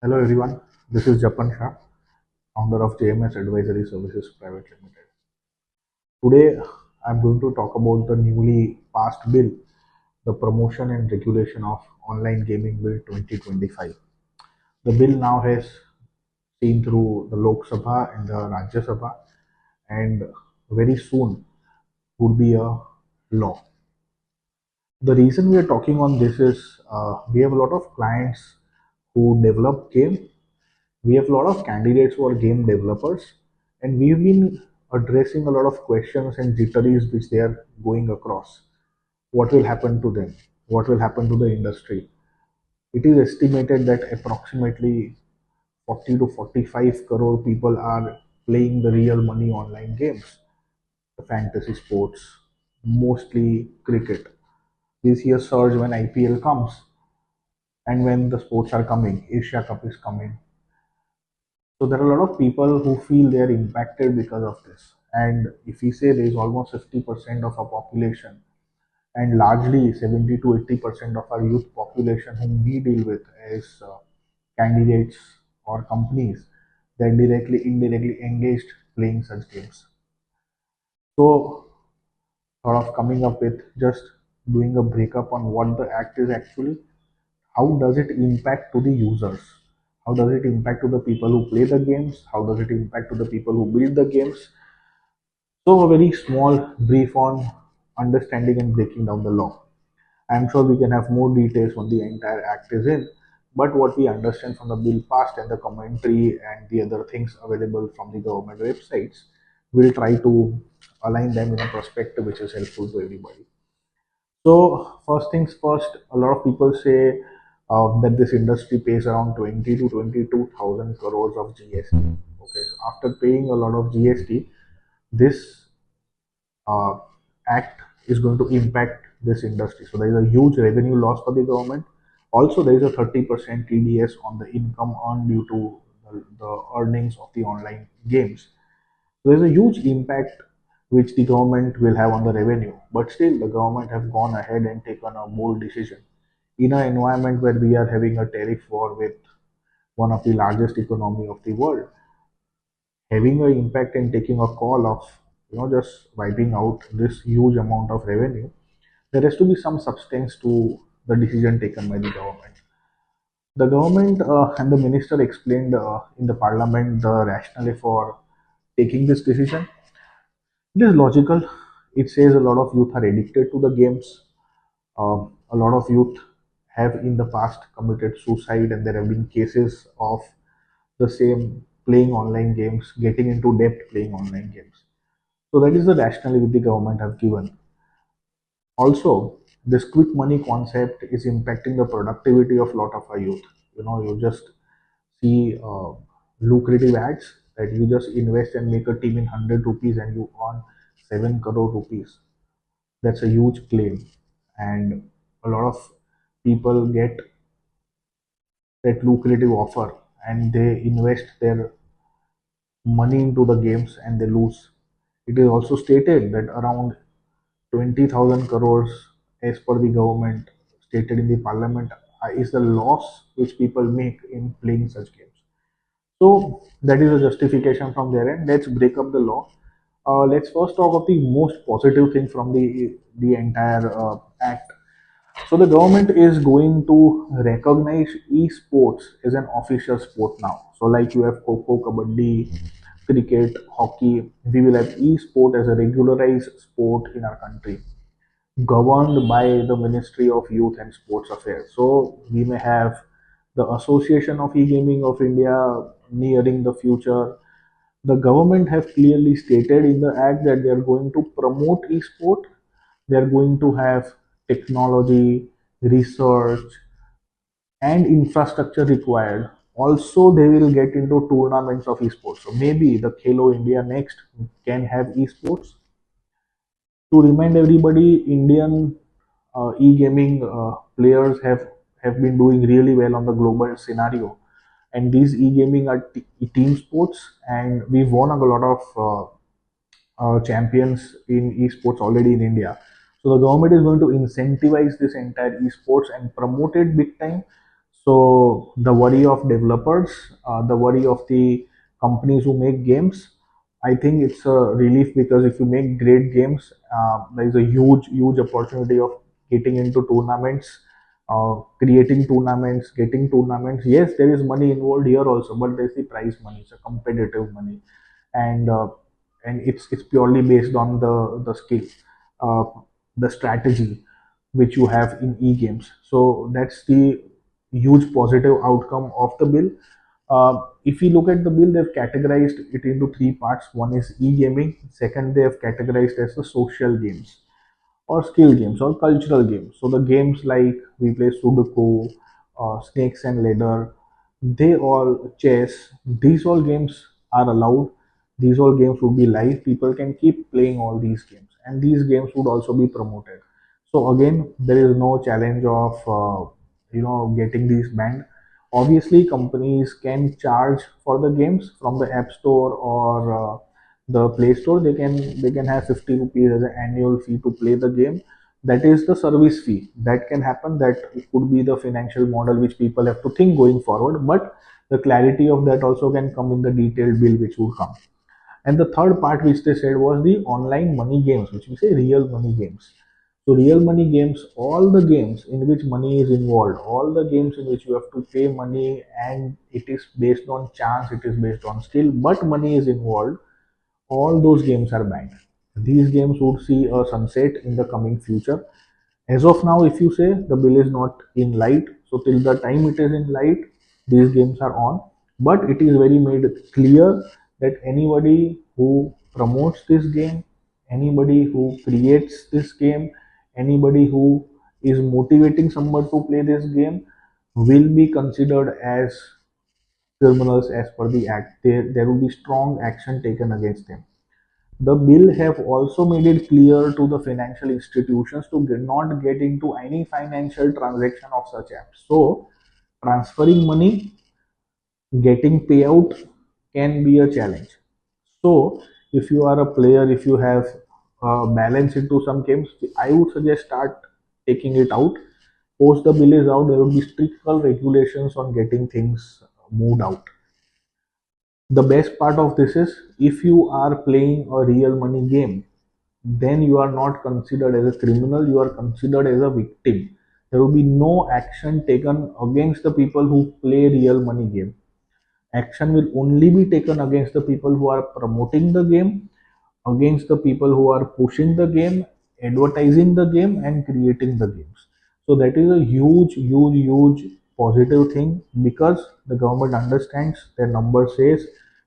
Hello everyone, this is Japan Shah, founder of JMS Advisory Services Private Limited. Today I'm going to talk about the newly passed bill, the Promotion and Regulation of Online Gaming Bill 2025. The bill now has seen through the Lok Sabha and the Rajya Sabha and very soon would be a law. The reason we are talking on this is we have a lot of clients who develop games. We have a lot of candidates who are game developers, and we've been addressing a lot of questions and jitteries which they are going across. What will happen to them? What will happen to the industry? It is estimated that approximately 40 to 45 crore people are playing the real money online games, the fantasy sports, mostly cricket. We see a surge when IPL comes and when the sports are coming, Asia Cup is coming. So there are a lot of people who feel they are impacted because of this. And if we say there is almost 50% of our population, and largely 70 to 80% of our youth population whom we deal with as candidates or companies, they're directly, indirectly engaged playing such games. So, sort of coming up with just doing a breakup on what the act is actually, how does it impact to the users, how does it impact to the people who play the games, how does it impact to the people who build the games. So a very small brief on understanding and breaking down the law. I'm sure we can have more details when the entire act is in, but what we understand from the bill passed and the commentary and the other things available from the government websites, we'll try to align them in a perspective which is helpful to everybody. So first things first, a lot of people say that this industry pays around 20 to 22,000 crores of GST. Okay, so after paying a lot of GST, this uh, act is going to impact this industry. So there is a huge revenue loss for the government. Also, there is a 30% TDS on the income earned due to the earnings of the online games. So there's a huge impact which the government will have on the revenue. But still, the government have gone ahead and taken a bold decision. In an environment where we are having a tariff war with one of the largest economy of the world, having an impact and taking a call of just wiping out this huge amount of revenue, there has to be some substance to the decision taken by the government. The government and the minister explained in the parliament the rationale for taking this decision. It is logical. It says a lot of youth are addicted to the games. A lot of youth have in the past committed suicide, and there have been cases of the same playing online games, getting into debt playing online games. So that is the rationale which the government have given. Also, this quick money concept is impacting the productivity of lot of our youth. You just see lucrative ads that you just invest and make a team in 100 rupees and you earn 7 crore rupees. That's a huge claim, and a lot of people get that lucrative offer and they invest their money into the games and they lose. It is also stated that around 20,000 crores, as per the government stated in the parliament, is the loss which people make in playing such games. So that is a justification from their end. Let's break up the law. Let's first talk of the most positive thing from the entire act. So the government is going to recognize esports as an official sport now. So like you have Kho, Kabaddi, cricket, hockey, we will have esport as a regularized sport in our country, governed by the Ministry of Youth and Sports Affairs. So we may have the Association of E-Gaming of India nearing the future. The government have clearly stated in the act that they are going to promote e-sport. They are going to have technology, research, and infrastructure required. Also, they will get into tournaments of esports. So maybe the Khelo India next can have esports. To remind everybody, Indian e-gaming players have been doing really well on the global scenario, and these e-gaming are team sports, and we've won a lot of champions in esports already in India. So the government is going to incentivize this entire esports and promote it big time, So the worry of developers, the worry of the companies who make games, I think it's a relief, because if you make great games, there is a huge opportunity of getting into tournaments, creating tournaments, getting tournaments. Yes, there is money involved here also, but there's the prize money, it's a competitive money, and it's purely based on the skill, uh, the strategy which you have in e-games. So that's the huge positive outcome of the bill. If you look at the bill, they've categorized it into three parts. One is e-gaming. Second, they have categorized as the social games or skill games or cultural games. So the games like we play Sudoku, Snakes and Ladder, they all chess. These all games are allowed. These all games would be live. People can keep playing all these games, and these games would also be promoted. So again, there is no challenge of getting these banned. Obviously, companies can charge for the games from the App Store or the Play Store. They can have 50 rupees as an annual fee to play the game. That is the service fee. That can happen. That could be the financial model which people have to think going forward. But the clarity of that also can come in the detailed bill which would come. And the third part which they said was the online money games, which we say real money games. So real money games, all the games in which money is involved, all the games in which you have to pay money and it is based on chance, it is based on skill, but money is involved, all those games are banned. These games would see a sunset in the coming future. As of now, if you say the bill is not in light, so till the time it is in light, these games are on. But it is very made clear that anybody who promotes this game, anybody who creates this game, anybody who is motivating someone to play this game will be considered as criminals as per the act. There will be strong action taken against them. The bill have also made it clear to the financial institutions to not get into any financial transaction of such apps. So transferring money, getting payout can be a challenge. So if you are a player, if you have balance into some games, I would suggest start taking it out. Post the bill is out, there will be strict regulations on getting things moved out. The best part of this is if you are playing a real money game, then you are not considered as a criminal, you are considered as a victim. There will be no action taken against the people who play real money game. Action will only be taken against the people who are promoting the game, against the people who are pushing the game, advertising the game, and creating the games. So that is a huge positive thing, because the government understands their number says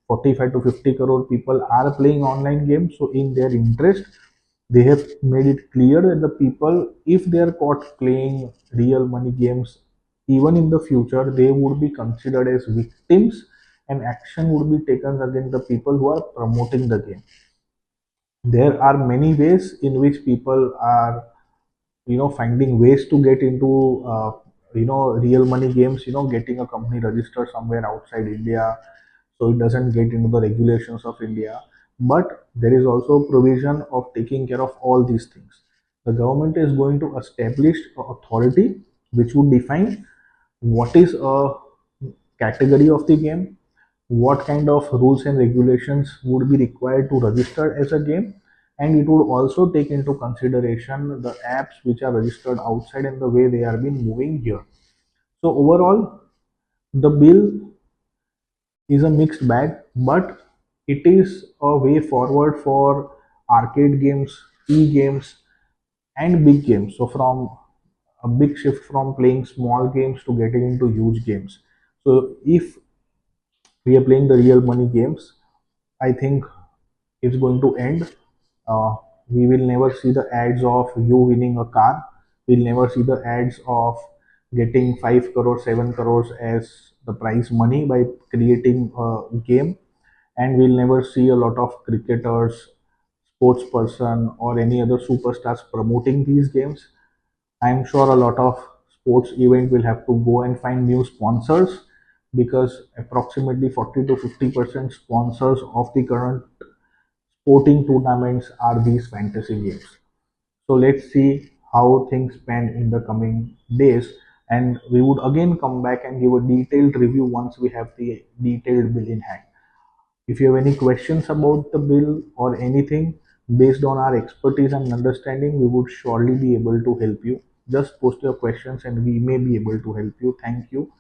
45 to 50 crore people are playing online games. So in their interest, they have made it clear that the people, if they are caught playing real money games, even in the future, they would be considered as victims and action would be taken against the people who are promoting the game. There are many ways in which people are finding ways to get into real money games, getting a company registered somewhere outside India so it doesn't get into the regulations of India. But there is also provision of taking care of all these things. The government is going to establish an authority which would define what is a category of the game, what kind of rules and regulations would be required to register as a game, and it would also take into consideration the apps which are registered outside and the way they are being moving here. So overall, the bill is a mixed bag, but it is a way forward for arcade games, e-games, and big games. So from a big shift from playing small games to getting into huge games. So if we are playing the real money games, I think it's going to end. Uh, we will never see the ads of you winning a car. We'll never see the ads of getting 5 crores, 7 crores as the prize money by creating a game. And we'll never see a lot of cricketers, sports person, or any other superstars promoting these games. I'm sure a lot of sports event will have to go and find new sponsors, because approximately 40 to 50% sponsors of the current sporting tournaments are these fantasy games. So let's see how things pan in the coming days. and we would again come back and give a detailed review once we have the detailed bill in hand. If you have any questions about the bill or anything based on our expertise and understanding, we would surely be able to help you. Just post your questions and we may be able to help you. Thank you.